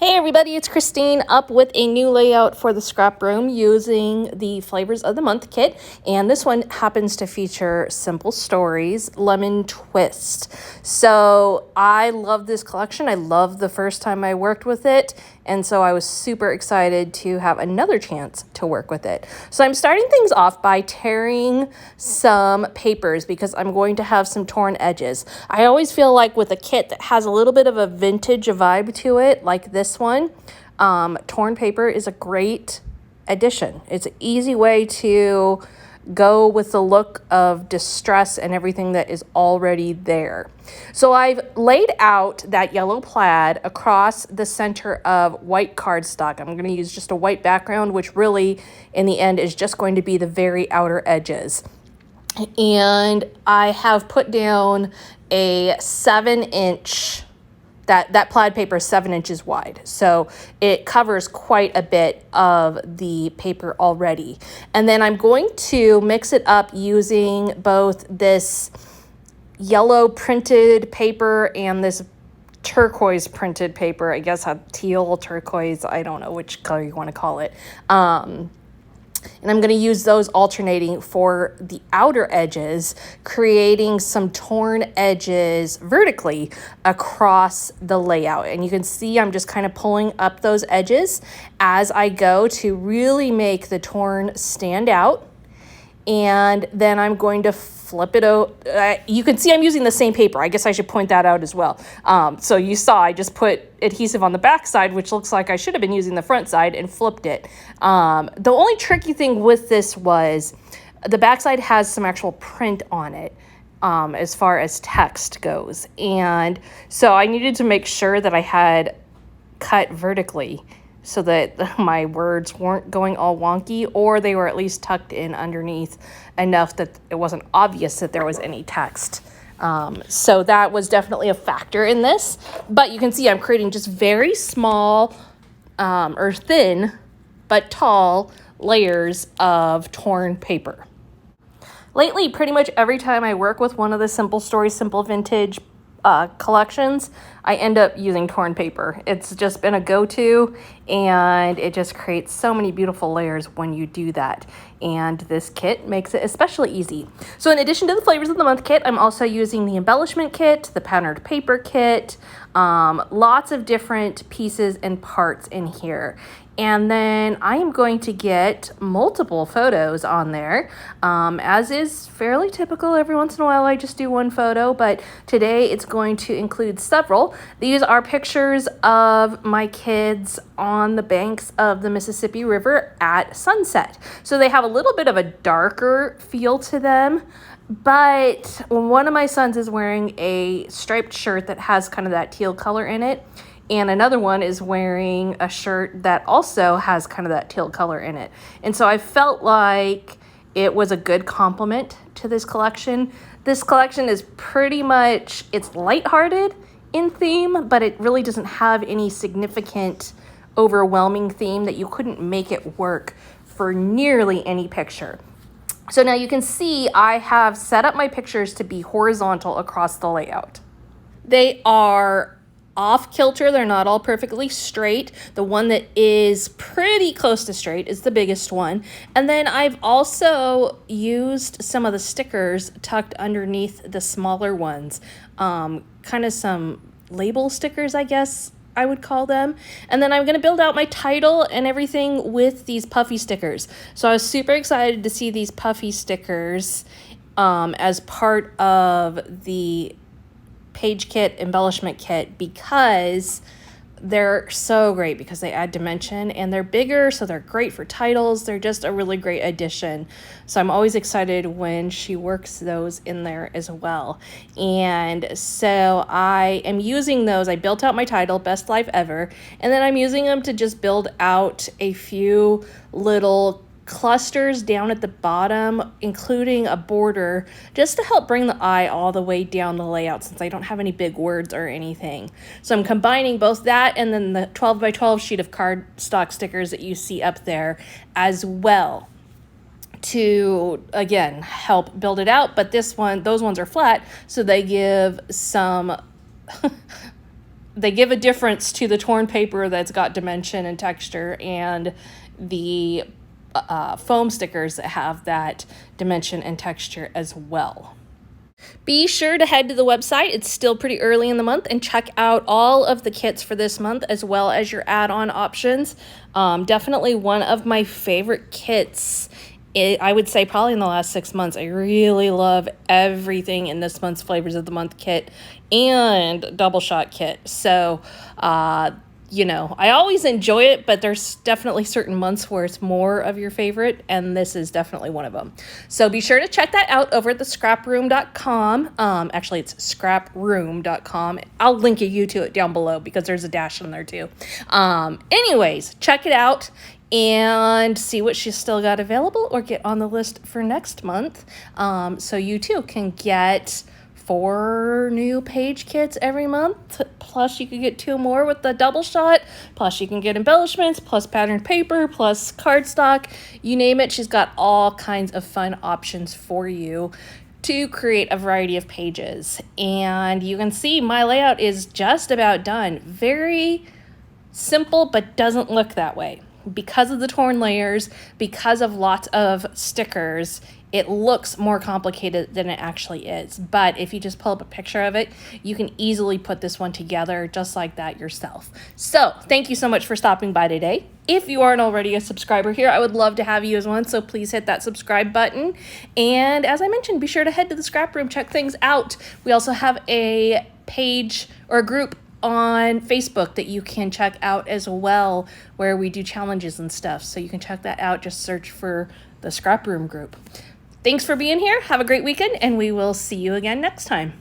Hey everybody, it's Christine up with a new layout for the scrap room using the Flavors of the Month kit. And this one happens to feature Simple Stories Lemon Twist. So I love this collection. I loved the first time I worked with it. And so I was super excited to have another chance to work with it. So I'm starting things off by tearing some papers because I'm going to have some torn edges. I always feel like with a kit that has a little bit of a vintage vibe to it, like this one, torn paper is a great addition. It's an easy way to go with the look of distress and everything that is already there. So I've laid out that yellow plaid across the center of white cardstock. I'm going to use just a white background, which really in the end is just going to be the very outer edges. And I have put down a 7-inch, that plaid paper is 7 inches wide. So it covers quite a bit of the paper already. And then I'm going to mix it up using both this yellow printed paper and this turquoise printed paper. I guess a teal, turquoise, I don't know which color you want to call it. And I'm going to use those alternating for the outer edges, creating some torn edges vertically across the layout. And you can see I'm just kind of pulling up those edges as I go to really make the torn stand out. And then I'm going to flip it out. You can see I'm using the same paper. I guess I should point that out as well. So you saw I just put adhesive on the back side, which looks like I should have been using the front side, and flipped it. The only tricky thing with this was the back side has some actual print on it as far as text goes. And so I needed to make sure that I had cut vertically so that my words weren't going all wonky, or they were at least tucked in underneath enough that it wasn't obvious that there was any text. So that was definitely a factor in this. But you can see I'm creating just very small or thin but tall layers of torn paper. Lately, pretty much every time I work with one of the Simple Stories, Simple Vintage collections, I end up using torn paper. It's just been a go-to, and it just creates so many beautiful layers when you do that. And this kit makes it especially easy. So in addition to the Flavors of the Month kit, I'm also using the embellishment kit, the patterned paper kit, lots of different pieces and parts in here. And then I am going to get multiple photos on there, as is fairly typical. Every once in a while I just do one photo, but today it's going to include several. These are pictures of my kids on the banks of the Mississippi River at sunset. So they have a little bit of a darker feel to them, but one of my sons is wearing a striped shirt that has kind of that teal color in it. And another one is wearing a shirt that also has kind of that teal color in it. And so I felt like it was a good complement to this collection. This collection is pretty much, it's lighthearted in theme, but it really doesn't have any significant, overwhelming theme that you couldn't make it work for nearly any picture. So now you can see I have set up my pictures to be horizontal across the layout. They are off kilter. They're not all perfectly straight. The one that is pretty close to straight is the biggest one. And then I've also used some of the stickers tucked underneath the smaller ones. Kind of some label stickers, I guess I would call them. And then I'm going to build out my title and everything with these puffy stickers. So I was super excited to see these puffy stickers as part of the page kit, embellishment kit, because they're so great because they add dimension and they're bigger, so they're great for titles. They're just a really great addition. So I'm always excited when she works those in there as well. And so I am using those. I built out my title, Best Life Ever, and then I'm using them to just build out a few little clusters down at the bottom, including a border, just to help bring the eye all the way down the layout since I don't have any big words or anything. So I'm combining both that and then the 12 by 12 sheet of cardstock stickers that you see up there as well to, again, help build it out. But those ones are flat, so they give some they give a difference to the torn paper that's got dimension and texture, and the foam stickers that have that dimension and texture as well. Be sure to head to the website. It's still pretty early in the month, and check out all of the kits for this month as well as your add-on options. Definitely one of my favorite kits. I would say probably in the last 6 months. I really love everything in this month's Flavors of the Month kit and double shot kit. So, you know, I always enjoy it, but there's definitely certain months where it's more of your favorite, and this is definitely one of them. So be sure to check that out over at the ScrapRoom.com. Actually, it's ScrapRoom.com. I'll link you to it down below because there's a dash in there too. Anyways, check it out and see what she's still got available, or get on the list for next month, so you too can get 4 new page kits every month, plus you can get 2 more with the double shot, plus you can get embellishments, plus patterned paper, plus cardstock, you name it. She's got all kinds of fun options for you to create a variety of pages. And you can see my layout is just about done. Very simple, but doesn't look that way. Because of the torn layers, because of lots of stickers, it looks more complicated than it actually is. But if you just pull up a picture of it, you can easily put this one together just like that yourself. So thank you so much for stopping by today. If you aren't already a subscriber here, I would love to have you as one, so please hit that subscribe button. And as I mentioned, be sure to head to the Scrap Room, check things out. We also have a page or a group on Facebook that you can check out as well, where we do challenges and stuff. So you can check that out. Just search for the Scrap Room group. Thanks for being here. Have a great weekend, and we will see you again next time.